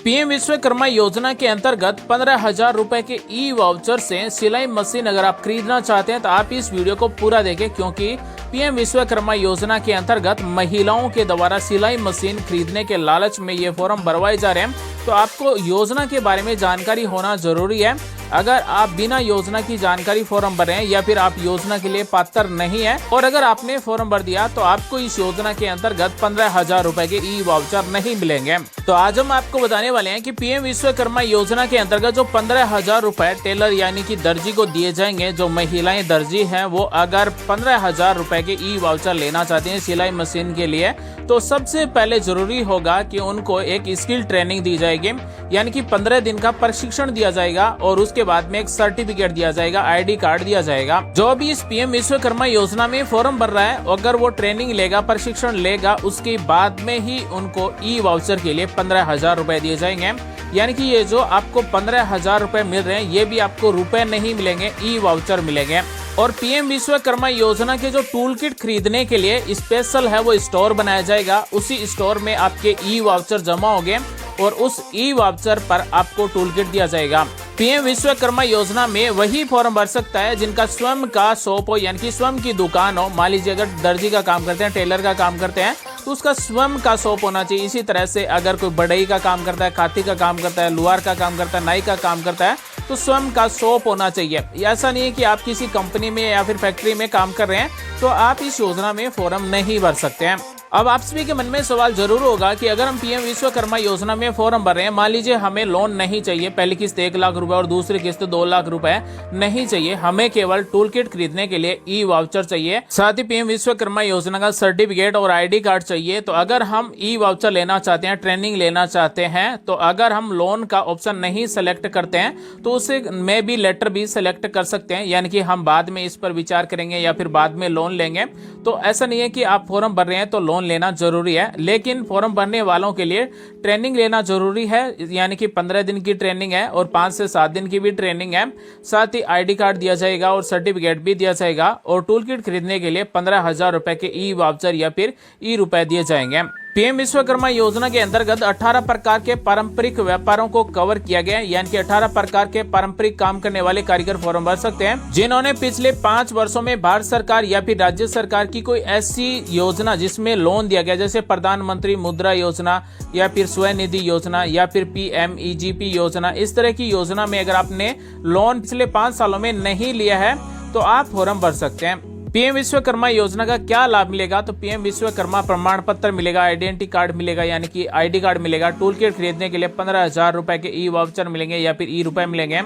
PM Vishwakarma योजना के अंतर्गत 15,000 रुपए के ई वाउचर से सिलाई मशीन अगर आप खरीदना चाहते हैं तो आप इस वीडियो को पूरा देखें, क्योंकि पीएम विश्वकर्मा योजना के अंतर्गत महिलाओं के द्वारा सिलाई मशीन खरीदने के लालच में ये फॉर्म भरवाए जा रहे हैं। तो आपको योजना के बारे में जानकारी होना जरूरी है। अगर आप बिना योजना की जानकारी फॉर्म भर रहे हैं या फिर आप योजना के लिए पात्र नहीं है और अगर आपने फॉर्म भर दिया तो आपको इस योजना के अंतर्गत 15,000 रुपए के ई वाउचर नहीं मिलेंगे। तो आज हम आपको बताने वाले हैं कि पीएम विश्वकर्मा योजना के अंतर्गत जो 15,000 रुपए टेलर यानी कि दर्जी को दिए जाएंगे, जो महिलाएं दर्जी हैं वो अगर 15,000 रुपए के ई वाउचर लेना चाहते हैं सिलाई मशीन के लिए, तो सबसे पहले जरूरी होगा कि उनको एक स्किल ट्रेनिंग दी जाएगी, यानी कि 15 दिन का प्रशिक्षण दिया जाएगा और उसके बाद में एक सर्टिफिकेट दिया जाएगा, आईडी कार्ड दिया जाएगा। जो भी इस पीएम विश्वकर्मा योजना में फॉर्म भर रहा है, अगर वो ट्रेनिंग लेगा, प्रशिक्षण लेगा, उसके बाद में ही उनको ई वाउचर के लिए 15,000 रुपए दिए जाएंगे। यानी कि ये जो आपको 15,000 रुपए मिल रहे हैं, ये भी आपको रुपए नहीं मिलेंगे, ई वाउचर मिलेंगे। और पीएम विश्वकर्मा योजना के जो टूल किट खरीदने के लिए स्पेशल है वो स्टोर बनाया जाएगा। उसी स्टोर में आपके ई वाउचर जमा होंगे और उस ई वाउचर पर आपको टूल किट दिया जाएगा। पीएम विश्वकर्मा योजना में वही फॉर्म भर सकता है जिनका स्वयं का शॉप हो, यानी कि स्वयं की दुकान हो। मान लीजिए अगर दर्जी का काम करते हैं, टेलर का काम करते हैं, तो उसका स्वयं का शॉप होना चाहिए। इसी तरह से अगर कोई बढ़ई का काम करता है, खाती का काम करता है, लुहार का काम करता है, नाई का काम करता है, तो स्वयं का शॉप होना चाहिए। ऐसा नहीं है कि आप किसी कंपनी में या फिर फैक्ट्री में काम कर रहे हैं तो आप इस योजना में फॉर्म नहीं भर सकते हैं। अब आप सभी के मन में सवाल जरूर होगा कि अगर हम पीएम विश्वकर्मा योजना में फॉर्म भर रहे हैं, मान लीजिए हमें लोन नहीं चाहिए, पहली किस्त 1 लाख रुपए और दूसरी किस्त 2 लाख रुपए नहीं चाहिए, हमें केवल टूल किट खरीदने के लिए ई वाउचर चाहिए, साथ ही पीएम विश्वकर्मा योजना का सर्टिफिकेट और आईडी कार्ड चाहिए। तो अगर हम ई वाउचर लेना चाहते हैं, ट्रेनिंग लेना चाहते हैं, तो अगर हम लोन का ऑप्शन नहीं सेलेक्ट करते हैं तो उसे में भी लेटर भी सेलेक्ट कर सकते हैं, यानी कि हम बाद में इस पर विचार करेंगे या फिर बाद में लोन लेंगे। तो ऐसा नहीं है कि आप फॉर्म भर रहे हैं तो लोन लेना जरूरी है, लेकिन फॉर्म भरने वालों के लिए ट्रेनिंग लेना जरूरी है, यानी कि 15 दिन की ट्रेनिंग है और 5 से 7 दिन की भी ट्रेनिंग है। साथ ही आईडी कार्ड दिया जाएगा और सर्टिफिकेट भी दिया जाएगा और टूल किट खरीदने के लिए 15,000 रुपए के ई वाउचर या फिर ई रुपए दिए जाएंगे। पीएम विश्वकर्मा योजना के अंतर्गत 18 प्रकार के पारंपरिक व्यापारों को कवर किया गया है, यानी कि 18 प्रकार के पारंपरिक काम करने वाले कारीगर फॉर्म भर सकते हैं जिन्होंने पिछले 5 वर्षों में भारत सरकार या फिर राज्य सरकार की कोई ऐसी योजना जिसमें लोन दिया गया, जैसे प्रधानमंत्री मुद्रा योजना या फिर स्वनिधि योजना या फिर PMEGP योजना, इस तरह की योजना में अगर आपने लोन पिछले 5 सालों में नहीं लिया है तो आप फॉर्म भर सकते हैं। पीएम विश्वकर्मा योजना का क्या लाभ मिलेगा? तो पीएम विश्वकर्मा प्रमाण पत्र मिलेगा, आइडेंटिटी कार्ड मिलेगा, यानी कि आईडी कार्ड मिलेगा, टूल किट खरीदने के लिए 15,000 रुपए के ई वाउचर मिलेंगे या फिर ई रुपए मिलेंगे,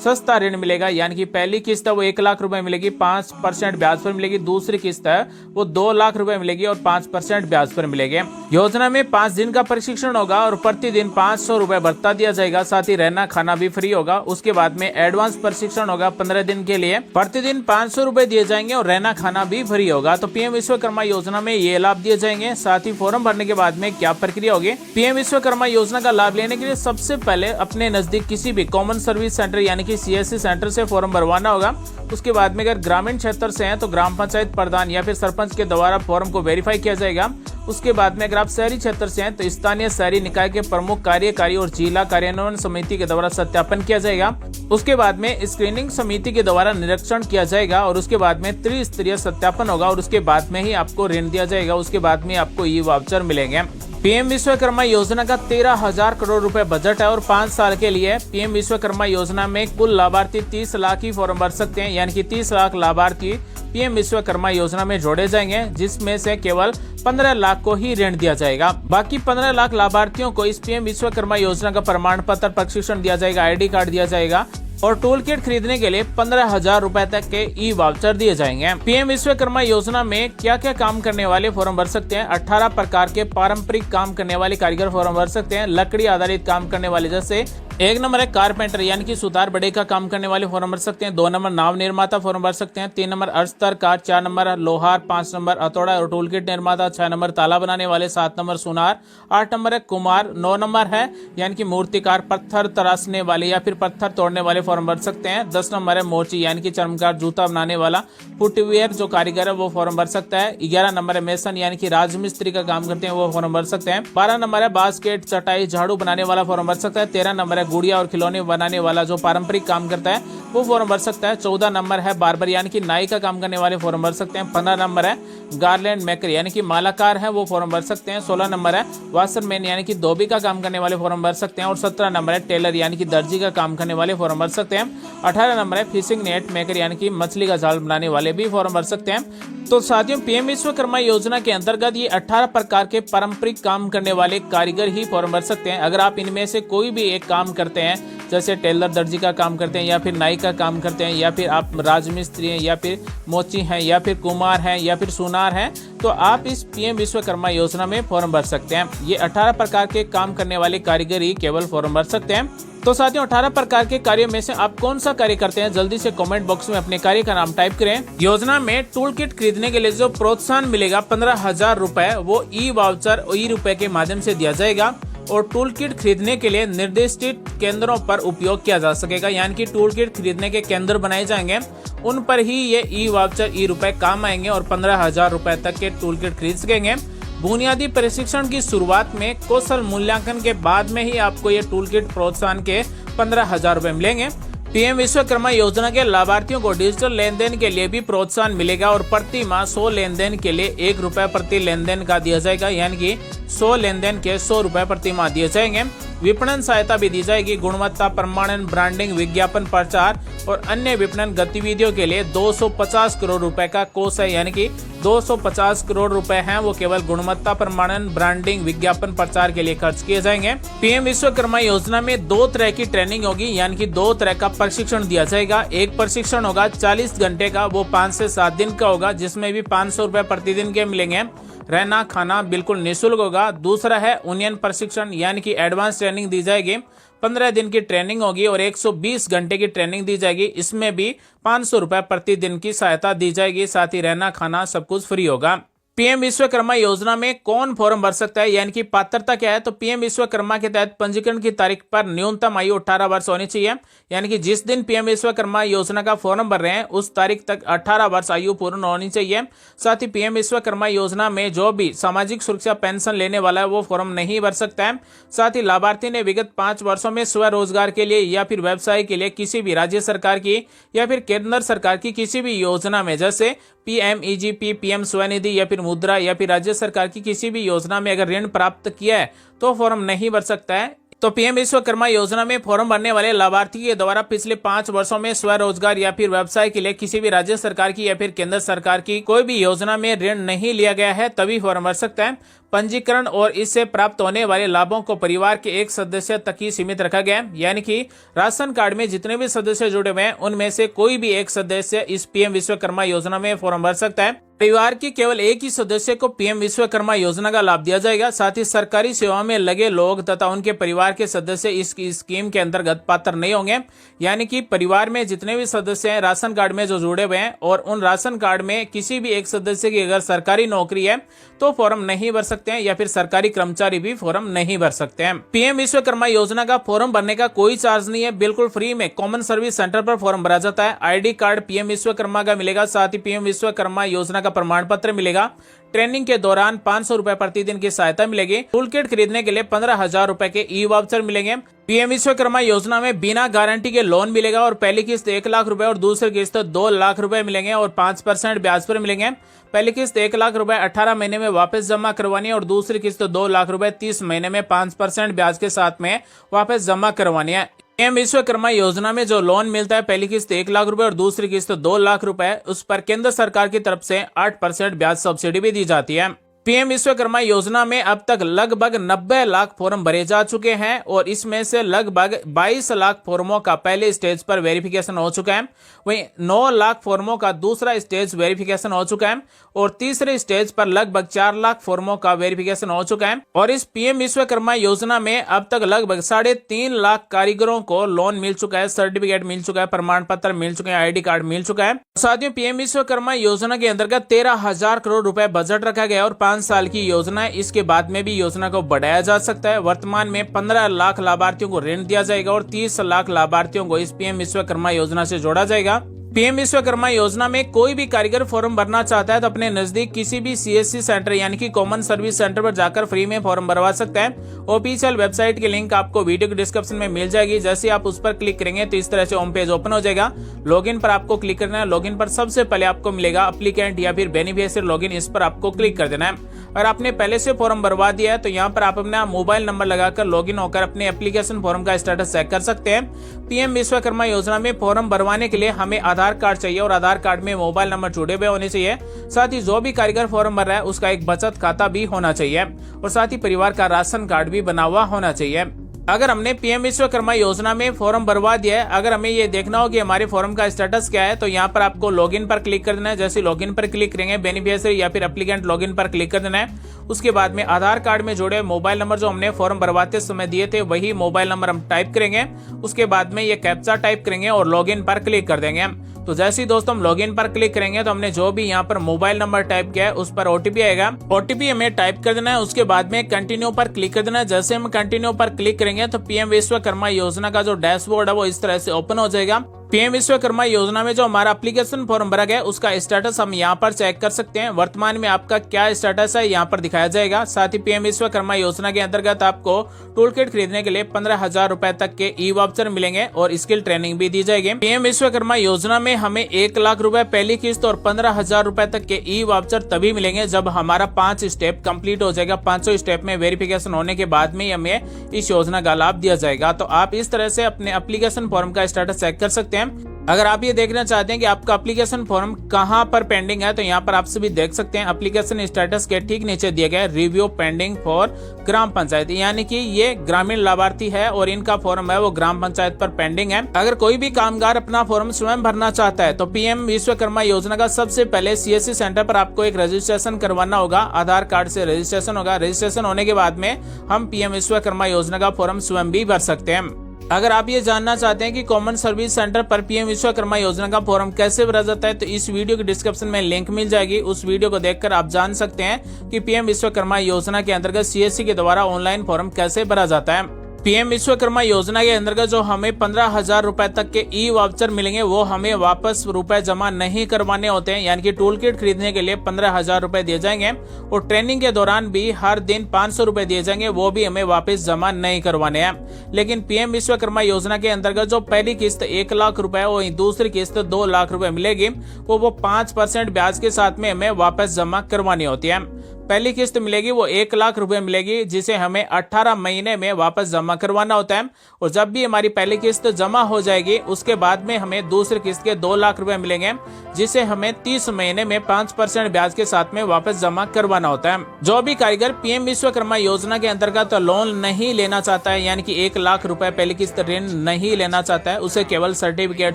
सस्ता ऋण मिलेगा, यानी कि पहली किस्त है वो 1 लाख रुपए मिलेगी, 5% ब्याज पर मिलेगी, दूसरी किस्त है वो 2 लाख रुपए मिलेगी और 5% ब्याज पर मिलेगी। योजना में 5 दिन का प्रशिक्षण होगा और प्रतिदिन 500 रुपए भत्ता दिया जाएगा, साथ ही रहना खाना भी फ्री होगा। उसके बाद में एडवांस प्रशिक्षण होगा 15 दिन के लिए, प्रतिदिन 500 रुपए दिए जाएंगे और रहना खाना भी फ्री होगा। तो पीएम विश्वकर्मा योजना में ये लाभ दिए जाएंगे। साथ ही फॉर्म भरने के बाद में क्या प्रक्रिया होगी? पीएम विश्वकर्मा योजना का लाभ लेने के लिए सबसे पहले अपने नजदीक किसी भी कॉमन सर्विस सेंटर यानी कि CSC सेंटर से फॉर्म भरवाना होगा। उसके बाद में अगर ग्रामीण क्षेत्र से हैं तो ग्राम पंचायत प्रधान या फिर सरपंच के द्वारा फॉर्म को वेरीफाई किया जाएगा। उसके बाद में अगर आप शहरी क्षेत्र से हैं तो स्थानीय शहरी निकाय के प्रमुख कार्यकारी और जिला कार्यान्वयन समिति के द्वारा सत्यापन किया जाएगा। उसके बाद में स्क्रीनिंग समिति के द्वारा निरीक्षण किया जाएगा और उसके बाद में त्रिस्तरीय सत्यापन होगा और उसके बाद में ही आपको ऋण दिया जाएगा। उसके बाद में आपको ई वाउचर मिलेंगे। पीएम विश्वकर्मा योजना का 13,000 करोड़ रुपए बजट है और 5 साल के लिए पीएम विश्वकर्मा योजना में कुल लाभार्थी 30 लाख ही फॉर्म भर सकते हैं, यानी कि 30 लाख लाभार्थी पीएम विश्वकर्मा योजना में जोड़े जाएंगे, जिसमें से केवल 15 लाख को ही ऋण दिया जाएगा। बाकी 15 लाख लाभार्थियों को इस पीएम विश्वकर्मा योजना का प्रमाण पत्र, प्रशिक्षण दिया जाएगा, आईडी कार्ड दिया जाएगा और टूल किट खरीदने के लिए 15,000 रुपए तक के ई वाउचर दिए जाएंगे। पीएम विश्वकर्मा योजना में क्या क्या काम करने वाले फॉर्म भर सकते हैं? 18 प्रकार के पारंपरिक काम करने वाले कारीगर फॉर्म भर सकते हैं। लकड़ी आधारित काम करने वाले, जैसे 1 नंबर है कारपेंटर यानी कि सुतार बढ़ई का काम करने वाले फॉर्म भर सकते हैं। 2 नंबर नाव निर्माता फॉर्म भर सकते हैं। 3 नंबर अस्तरकार, 4 नंबर लोहार, 5 नंबर हथौड़ा और टूल किट निर्माता, 6 नंबर ताला बनाने वाले, 7 नंबर सुनार, 8 नंबर है कुमार, 9 नंबर है यानी कि मूर्तिकार, पत्थर तराशने वाले या फिर पत्थर तोड़ने वाले फॉर्म फॉर्म भर सकते हैं। 10 नंबर है मोची यानी कि चर्मकार जूता बनाने वाला, फुटवियर जो कारीगर है वो फॉर्म भर सकता है। 11 नंबर है मेसन यानी कि राजमिस्त्री का काम करते हैं वो फॉर्म भर सकते हैं। 12 नंबर है बास्केट चटाई झाड़ू बनाने वाला फॉर्म भर सकता है। 13 नंबर है गुड़िया और खिलौने बनाने वाला जो पारंपरिक काम करता है वो फॉर्म भर सकता है। 14 नंबर है बार्बर यानी कि नाई का काम करने वाले फॉर्म भर सकते हैं। 15 नंबर है गार्लैंड मेकर यानी कि मालाकार है वो फॉर्म भर सकते हैं। 16 नंबर है वाशरमैन यानी कि धोबी का काम करने वाले फॉर्म भर सकते हैं। और 17 नंबर है टेलर यानी कि दर्जी का काम करने वाले फॉर्म भर सकते हैं। 18 नंबर है फिशिंग नेट मेकर यानी कि मछली का जाल बनाने वाले भी फॉर्म भर सकते हैं। तो साथियों, पीएम विश्वकर्मा योजना के अंतर्गत ये 18 प्रकार के पारंपरिक काम करने वाले कारीगर ही फॉर्म भर सकते हैं। अगर आप इनमें से कोई भी एक काम करते हैं, जैसे टेलर दर्जी का काम करते हैं या फिर नाई का काम करते हैं या फिर आप राजमिस्त्री हैं या फिर मोची हैं या फिर कुमार हैं या फिर सुनार हैं, तो आप इस पीएम विश्वकर्मा योजना में फॉर्म भर सकते हैं। ये 18 प्रकार के काम करने वाले कारीगर ही केवल फॉर्म भर सकते हैं। तो साथियों, 18 प्रकार के कार्यों में से आप कौन सा कार्य करते हैं, जल्दी से कमेंट बॉक्स में अपने कार्य का नाम टाइप करें। योजना में टूल किट खरीदने के लिए जो प्रोत्साहन मिलेगा 15,000 रुपए, वो ई वाउचर ई रुपए के माध्यम से दिया जाएगा। और टूल किट खरीदने के लिए निर्दिष्ट केंद्रों पर उपयोग किया जा सकेगा, यानी कि टूल किट खरीदने के केंद्र बनाए जाएंगे, उन पर ही ये ई वाउचर ई रुपए काम आएंगे और 15,000 रुपए तक के टूल किट खरीद सकेंगे। बुनियादी प्रशिक्षण की शुरुआत में कौशल मूल्यांकन के बाद में ही आपको ये टूल किट प्रोत्साहन के 15,000 रुपए मिलेंगे। पीएम विश्वकर्मा योजना के लाभार्थियों को डिजिटल लेन देन के लिए भी प्रोत्साहन मिलेगा और प्रति माह 100 लेन देन के लिए 1 रुपए प्रति लेन देन का दिया जाएगा, यानी कि 100 लेन देन के 100 रुपए प्रति माह दिए जाएंगे। विपणन सहायता भी दी जाएगी। गुणवत्ता प्रमाणन, ब्रांडिंग, विज्ञापन प्रचार और अन्य विपणन गतिविधियों के लिए 250 करोड़ रुपए का कोष है, यानी कि 250 करोड़ रुपए हैं वो केवल गुणवत्ता प्रमाणन, ब्रांडिंग, विज्ञापन प्रचार के लिए खर्च किए जाएंगे। पीएम विश्वकर्मा योजना में 2 तरह की ट्रेनिंग होगी, यानी कि 2 तरह का प्रशिक्षण दिया जाएगा। एक प्रशिक्षण होगा 40 घंटे का, वो 5 से 7 दिन का होगा, जिसमें भी 500 रुपए प्रतिदिन के मिलेंगे। रहना खाना बिल्कुल निःशुल्क होगा। दूसरा है उन्नयन प्रशिक्षण, यानी कि एडवांस ट्रेनिंग दी जाएगी। 15 दिन की ट्रेनिंग होगी और 120 घंटे की ट्रेनिंग दी जाएगी। इसमें भी 500 रुपए प्रतिदिन की सहायता दी जाएगी, साथ ही रहना खाना सब कुछ फ्री होगा। पीएम विश्वकर्मा योजना में कौन फॉर्म भर सकता है, यानी कि पात्रता क्या है, तो पीएम विश्वकर्मा के तहत पंजीकरण की तारीख पर न्यूनतम आयु 18 वर्ष होनी चाहिए, यानी कि जिस दिन पीएम विश्वकर्मा योजना का फॉर्म भर रहे हैं उस तारीख तक 18 वर्ष आयु पूर्ण होनी चाहिए। साथ ही पीएम विश्वकर्मा योजना में जो भी सामाजिक सुरक्षा पेंशन लेने वाला है वो फॉर्म नहीं भर सकता है। साथ ही लाभार्थी ने विगत 5 वर्षों में स्वरोजगार के लिए या फिर व्यवसाय के लिए किसी भी राज्य सरकार की या फिर केंद्र सरकार की किसी भी योजना में, जैसे PMEGP, पीएम स्वनिधि या फिर मुद्रा या फिर राज्य सरकार की किसी भी योजना में अगर ऋण प्राप्त किया है तो फॉर्म नहीं भर सकता है। तो पीएम विश्वकर्मा योजना में फॉर्म भरने वाले लाभार्थी के द्वारा पिछले 5 वर्षों में स्वरोजगार या फिर व्यवसाय के लिए किसी भी राज्य सरकार की या फिर केंद्र सरकार की कोई भी योजना में ऋण नहीं लिया गया है तभी फॉर्म भर सकता है। पंजीकरण और इससे प्राप्त होने वाले लाभों को परिवार के एक सदस्य तक ही सीमित रखा गया है, यानी कि राशन कार्ड में जितने भी सदस्य जुड़े हुए हैं उनमें से कोई भी एक सदस्य इस पीएम विश्वकर्मा योजना में फॉर्म भर सकता है। परिवार के केवल एक ही सदस्य को पीएम विश्वकर्मा योजना का लाभ दिया जाएगा। साथ ही सरकारी सेवा में लगे लोग तथा उनके परिवार के सदस्य इस स्कीम के अंतर्गत पात्र नहीं होंगे, यानी कि परिवार में जितने भी सदस्य हैं राशन कार्ड में जो जुड़े हुए हैं और उन राशन कार्ड में किसी भी एक सदस्य की अगर सरकारी नौकरी है तो फॉर्म नहीं भर सकते हैं, या फिर सरकारी कर्मचारी भी फॉर्म नहीं भर सकते हैं। पीएम विश्वकर्मा योजना का फॉर्म भरने का कोई चार्ज नहीं है, बिल्कुल फ्री में कॉमन सर्विस सेंटर पर फॉर्म भरा जाता है। आईडी कार्ड पीएम विश्वकर्मा का मिलेगा, साथ ही पीएम विश्वकर्मा योजना का प्रमाण पत्र मिलेगा। ट्रेनिंग के दौरान 500 रुपए प्रतिदिन की सहायता मिलेगी। टूल किट खरीदने के लिए 15,000 रुपए के ई वाउचर मिलेंगे। पीएम विश्वकर्मा योजना में बिना गारंटी के लोन मिलेगा और पहली किस्त 1 लाख रुपए और दूसरी किस्त 2 लाख रुपए मिलेंगे और 5% ब्याज पर मिलेंगे। पहली किस्त 1 लाख रुपए 18 महीने में वापस जमा करवानी है और दूसरी किस्त 2 लाख रुपए 30 महीने में 5% ब्याज के साथ में वापस जमा करवानी है। पीएम विश्वकर्मा योजना में जो लोन मिलता है, पहली किस्त 1 लाख रुपए और दूसरी किस्त 2 लाख रुपए, उस पर केंद्र सरकार की तरफ से 8% ब्याज सब्सिडी भी दी जाती है। पीएम विश्वकर्मा योजना में अब तक लगभग 90 लाख फॉर्म भरे जा चुके हैं और इसमें से लगभग 22 लाख फॉर्मों का पहले स्टेज पर वेरिफिकेशन हो चुका है। वहीं 9 लाख फॉर्मों का दूसरा स्टेज वेरिफिकेशन हो चुका है और तीसरे स्टेज पर लगभग 4 लाख फॉर्मों का वेरिफिकेशन हो चुका है। और इस पीएम विश्वकर्मा योजना में अब तक लगभग 3.5 लाख कारीगरों को लोन मिल चुका है, सर्टिफिकेट मिल चुका है, प्रमाण पत्र मिल चुके हैं, आईडी कार्ड मिल चुका है। साथियों, पीएम विश्वकर्मा योजना के अंतर्गत 13,000 करोड़ रुपए बजट रखा गया और 5 साल की योजना है, इसके बाद में भी योजना को बढ़ाया जा सकता है। वर्तमान में 15 लाख लाभार्थियों को ऋण दिया जाएगा और 30 लाख लाभार्थियों को इस पीएम विश्वकर्मा योजना से जोड़ा जाएगा। पीएम विश्वकर्मा योजना में कोई भी कारीगर फॉर्म भरना चाहता है तो अपने नजदीक किसी भी सीएससी सेंटर यानी कि कॉमन सर्विस सेंटर पर जाकर फ्री में फॉर्म भरवा सकता है। ऑफिशियल वेबसाइट की लिंक आपको वीडियो के डिस्क्रिप्शन में मिल जाएगी। जैसे आप उस पर क्लिक करेंगे तो इस तरह से होम पेज ओपन हो जाएगा। लॉगिन पर आपको क्लिक करना है। लॉगिन पर सबसे पहले आपको मिलेगा एप्लीकेंट या फिर बेनिफिशियरी लॉगिन, इस पर आपको क्लिक कर देना है। अगर आपने पहले से फॉर्म भरवा दिया है तो यहाँ पर आप अपना मोबाइल नंबर लगाकर लॉगिन होकर अपने एप्लीकेशन फॉर्म का स्टेटस चेक कर सकते हैं। पीएम विश्वकर्मा योजना में फॉर्म भरवाने के लिए हमें आधार कार्ड चाहिए और आधार कार्ड में मोबाइल नंबर जुड़े हुए होने चाहिए। साथ ही जो भी कारीगर फॉर्म भर रहा है उसका एक बचत खाता भी होना चाहिए और साथ ही परिवार का राशन कार्ड भी बना हुआ होना चाहिए। अगर हमने पीएम विश्वकर्मा योजना में फॉर्म भरवा दिया है, अगर हमें ये देखना हो कि हमारे फॉर्म का स्टेटस क्या है, तो यहाँ पर आपको लॉगिन पर क्लिक कर देना है। जैसे लॉगिन पर क्लिक करेंगे बेनिफिशियरी या फिर एप्लीकेंट लॉगिन पर क्लिक कर देना है। उसके बाद में आधार कार्ड में जुड़े मोबाइल नंबर जो हमने फॉर्म भरवाते समय दिए थे वही मोबाइल नंबर हम टाइप करेंगे। उसके बाद में ये कैप्चा टाइप करेंगे और लॉगिन पर क्लिक कर देंगे। तो जैसे ही दोस्तों हम लॉगिन पर क्लिक करेंगे तो हमने जो भी यहाँ पर मोबाइल नंबर टाइप किया है उस पर ओटीपी आएगा। ओटीपी हमें टाइप कर देना है। उसके बाद में कंटिन्यू पर क्लिक कर देना है। जैसे हम कंटिन्यू पर क्लिक करेंगे तो पीएम विश्वकर्मा योजना का जो डैशबोर्ड है वो इस तरह से ओपन हो जाएगा। पीएम विश्वकर्मा योजना में जो हमारा एप्लीकेशन फॉर्म भरा गया है उसका स्टेटस हम यहाँ पर चेक कर सकते हैं। वर्तमान में आपका क्या स्टेटस है यहाँ पर दिखाया जाएगा। साथ ही पीएम विश्वकर्मा योजना के अंतर्गत आपको टूल किट खरीदने के लिए 15,000 रुपए तक के ई वाउचर मिलेंगे और स्किल ट्रेनिंग भी दी जाएगी। पीएम विश्वकर्मा योजना में हमें 1 लाख रुपए पहली किस्त और 15,000 रुपए तक के ई वाउचर तभी मिलेंगे जब हमारा 5 स्टेप कंप्लीट हो जाएगा। 500 स्टेप में वेरिफिकेशन होने के बाद में हमें इस योजना का लाभ दिया जाएगा। तो आप इस तरह से अपने एप्लीकेशन फॉर्म का स्टेटस चेक कर सकते हैं। अगर आप ये देखना चाहते हैं कि आपका एप्लीकेशन फॉर्म कहां पर पेंडिंग है तो यहाँ पर आप सभी देख सकते हैं एप्लीकेशन स्टेटस के ठीक नीचे दिया गया है रिव्यू पेंडिंग फॉर ग्राम पंचायत, यानी कि ये ग्रामीण लाभार्थी है और इनका फॉर्म है वो ग्राम पंचायत पर पेंडिंग है। अगर कोई भी कामगार अपना फॉर्म स्वयं भरना चाहता है तो पीएम विश्वकर्मा योजना का सबसे पहले सीएससी सेंटर पर आपको एक रजिस्ट्रेशन करवाना होगा। आधार कार्ड से रजिस्ट्रेशन होगा। रजिस्ट्रेशन होने के बाद में हम पीएम विश्वकर्मा योजना का फॉर्म स्वयं भी भर सकते हैं। अगर आप ये जानना चाहते हैं कि कॉमन सर्विस सेंटर पर पीएम विश्वकर्मा योजना का फॉर्म कैसे भरा जाता है तो इस वीडियो के डिस्क्रिप्शन में लिंक मिल जाएगी। उस वीडियो को देखकर आप जान सकते हैं कि पीएम विश्वकर्मा योजना के अंतर्गत सीएससी के द्वारा ऑनलाइन फॉर्म कैसे भरा जाता है। पीएम विश्वकर्मा योजना के अंतर्गत जो हमें 15,000 रुपए तक के ई वाउचर मिलेंगे वो हमें वापस रुपए जमा नहीं करवाने होते हैं, यानी कि टूल किट खरीदने के लिए 15,000 रुपए दिए जाएंगे और ट्रेनिंग के दौरान भी हर दिन 500 रुपए दिए जाएंगे, वो भी हमें वापस जमा नहीं करवाने हैं। लेकिन पीएम विश्वकर्मा योजना के अंतर्गत जो पहली किस्त 1 लाख रुपए और दूसरी किस्त 2 लाख रुपए मिलेगी वो 5% ब्याज के साथ में हमें वापस जमा करवानी होती है। पहली किस्त मिलेगी वो 1 लाख रुपए मिलेगी जिसे हमें 18 महीने में वापस जमा करवाना होता है और जब भी हमारी पहली किस्त जमा हो जाएगी उसके बाद में हमें दूसरी किस्त के 2 लाख रुपए मिलेंगे जिसे हमें 30 महीने में 5% ब्याज के साथ में वापस जमा करवाना होता है। जो भी कारीगर पीएम विश्वकर्मा योजना के अंतर्गत लोन नहीं लेना चाहता है, यानी कि 1 लाख रुपए पहली किस्त ऋण नहीं लेना चाहता है, उसे केवल सर्टिफिकेट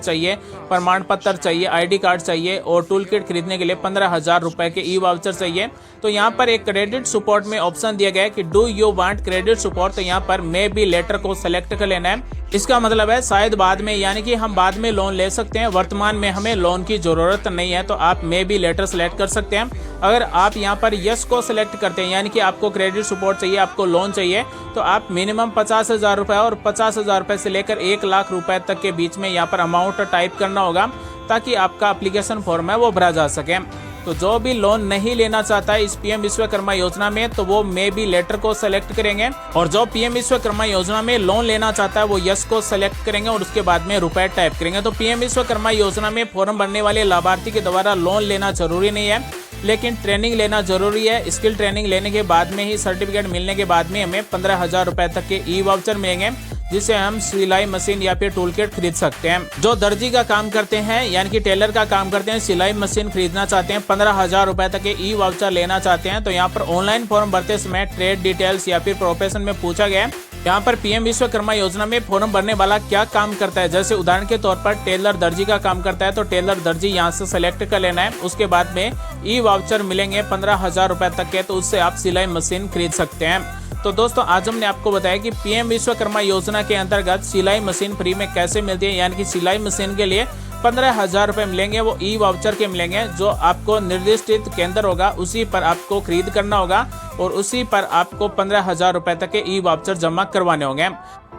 चाहिए, प्रमाण पत्र चाहिए, ID कार्ड चाहिए और टूल किट खरीदने के लिए 15,000 रुपए के ई वाउचर चाहिए, तो यहाँ पर एक क्रेडिट सपोर्ट में ऑप्शन दिया गया है कि do you want credit support, तो यहाँ पर मे बी लेटर को सिलेक्ट कर लेना है। इसका मतलब है शायद बाद में, यानी कि हम बाद में लोन ले सकते हैं, वर्तमान में हमें लोन की जरूरत नहीं है, तो आप मे बी लेटर सेलेक्ट कर सकते हैं। अगर आप यहाँ पर यस को सिलेक्ट करते हैं, यानी कि आपको क्रेडिट सपोर्ट चाहिए, आपको लोन चाहिए, तो आप मिनिमम 50,000 रुपए और 50,000 रुपए से लेकर 1 लाख रुपए तक के बीच में यहाँ पर अमाउंट टाइप करना होगा ताकि आपका एप्लीकेशन फॉर्म है वो भरा जा सके। तो जो भी लोन नहीं लेना चाहता है इस पीएम विश्वकर्मा योजना में तो वो मे बी लेटर को सेलेक्ट करेंगे और जो पीएम विश्वकर्मा योजना में लोन लेना चाहता है वो यस को सेलेक्ट करेंगे और उसके बाद में रुपए टाइप करेंगे। तो पीएम विश्वकर्मा योजना में फॉर्म भरने वाले लाभार्थी के द्वारा लोन लेना जरूरी नहीं है, लेकिन ट्रेनिंग लेना जरूरी है। स्किल ट्रेनिंग लेने के बाद में ही सर्टिफिकेट मिलने के बाद में हमें 15,000 रुपए तक के ई वाउचर मिलेंगे जिसे हम सिलाई मशीन या फिर टूल किट खरीद सकते हैं। जो दर्जी का काम करते हैं यानी कि टेलर का काम करते हैं, सिलाई मशीन खरीदना चाहते हैं, 15,000 रुपए तक के ई वाउचर लेना चाहते हैं, तो यहाँ पर ऑनलाइन फॉर्म भरते समय ट्रेड डिटेल्स या फिर प्रोफेशन में पूछा गया है। यहाँ पर पीएम विश्वकर्मा योजना में फॉर्म भरने वाला क्या काम करता है, जैसे उदाहरण के तौर पर टेलर दर्जी का काम करता है तो टेलर दर्जी यहाँ से सेलेक्ट कर लेना है। उसके बाद में ई वाउचर मिलेंगे 15,000 रुपए तक के, तो उससे आप सिलाई मशीन खरीद सकते हैं। तो दोस्तों आज हमने आपको बताया कि पीएम विश्वकर्मा योजना के अंतर्गत सिलाई मशीन फ्री में कैसे मिलती है, यानी कि सिलाई मशीन के लिए 15,000 रुपए मिलेंगे वो ई वाउचर के मिलेंगे, जो आपको निर्दिष्ट केंद्र होगा उसी पर आपको खरीद करना होगा और उसी पर आपको 15,000 रुपए तक के ई वाउचर जमा करवाने होंगे।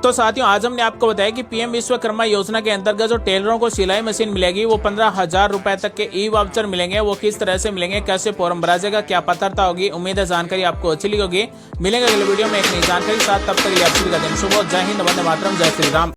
तो साथियों, आज हमने आपको बताया कि पीएम विश्वकर्मा योजना के अंतर्गत जो टेलरों को सिलाई मशीन मिलेगी वो 15,000 रुपए तक के ई वाउचर मिलेंगे। वो किस तरह से मिलेंगे, कैसे फॉर्म भरा जाएगा, क्या पात्रता होगी। उम्मीद है जानकारी आपको अच्छी लगी होगी। मिलेंगे अगले वीडियो में एक नई जानकारी साथ, तब तक के लिए आप सभी का दिन शुभ हो। जय हिंद, वंदे मातरम, जय श्री राम।